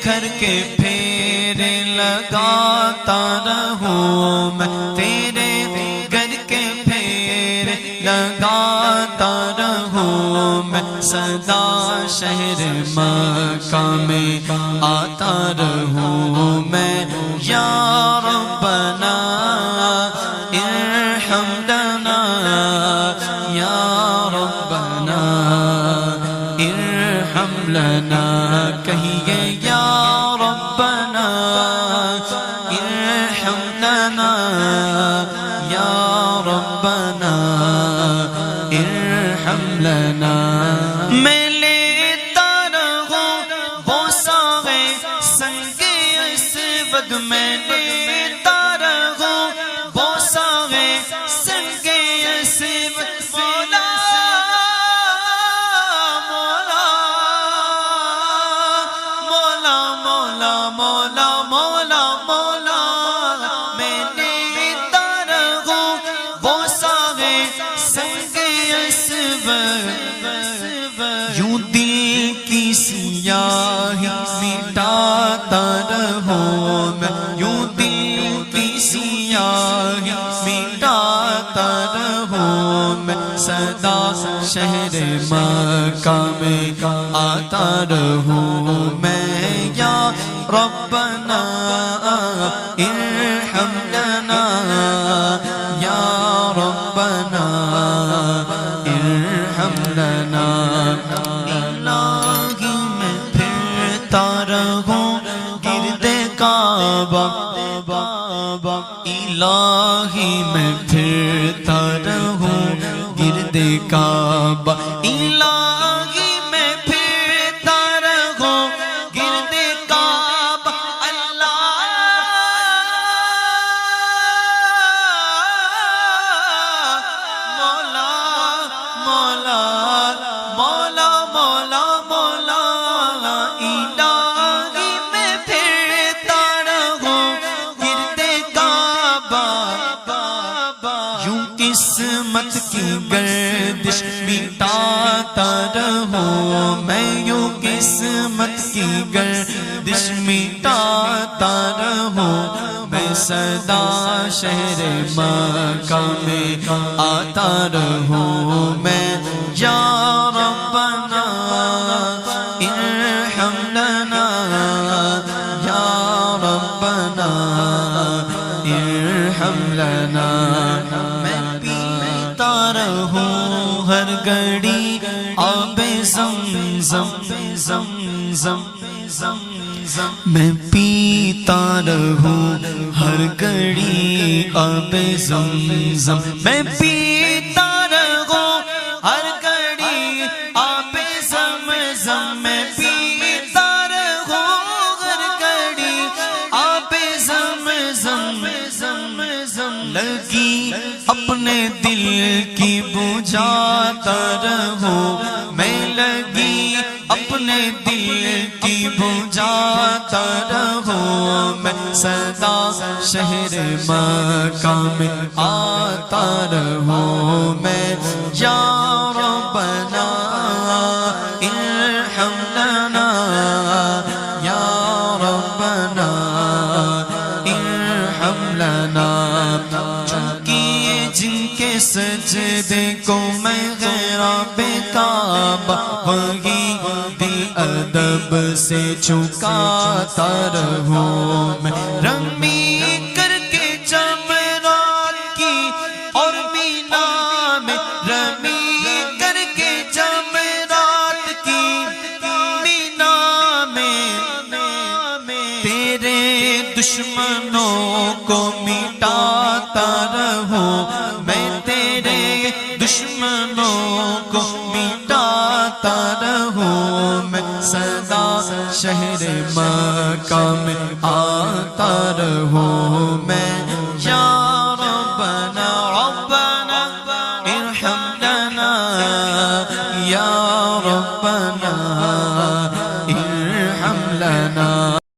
گھر کے پھیرے لگاتا رہوں میں، تیرے گھر کے پھیرے لگاتا رہوں میں، سدا شہر مکہ میں آتا رہوں میں۔ یا ربنا ارحم لنا، یا ربنا ارحم لنا، کہیے یا ربنا ارحم لنا، یا ربنا ارحم لنا۔ میں لیتا رہوں بوسہ سنگ اسود، میں لیتا رہوں بوسہ سنگ اسود، مولا مولا مولا مولا مولا مولا، میں لیتا رہوں بوسہ سنگ اسود، یوں دل کی سیاہی مٹاتا رہوں میں، یوں دل کی سیاہی مٹاتا رہوں میں، سدا شہر مکہ میں آتا رہوں میں۔ یا ربنا ارحم لنا، یا ربنا ارحم لنا۔ الہی میں پھرتا رہوں گرد کعبہ، الہی میں پھرتا رہوں گرد کعبہ، الہی میں پھرتا رہوں گرد کعبہ، اللہ مولا مولا مولا مولا مولا، الہی میں پھرتا رہوں گرد کعبہ، یوں قسمت کی گردش مٹاتا رہوں میں، یوں قسمت کی گردش مٹاتا رہوں میں، سدا شہر مکہ میں آتا رہوں میں۔ یا ربنا ارحم لنا، یا ربنا ارحم لنا۔ میں پیتا رہوں ہر گھڑی آب زمزم، میں پیتا رہوں ہر گھڑی آب زمزم، میں پیتا رہوں ہر گھڑی آب زمزم، میں پیتا رہوں ہر گھڑی آب زمزم، لگی اپنے دل کی بجھاتا رہوں میں، لگی اپنے دل کی بجھاتا رہوں میں، سدا شہر مکہ میں آتا رہوں میں۔ یا ربنا ارحم لنا، یا ربنا ارحم لنا۔ چونکہ جن کے سجدے کو میں غیراب کعبہ، وہی دل ادب سے چکاتا رہوں میں، رمی کر کے جمرات کی اور مینا میں، رمی کر کے جمرات کی مینا میں، تیرے دشمنوں کو مٹاتا رہوں میں، تیرے دشمنوں کو مٹاتا رہوں میں، سدا شہر مکہ میں آتا رہوں میں۔ یا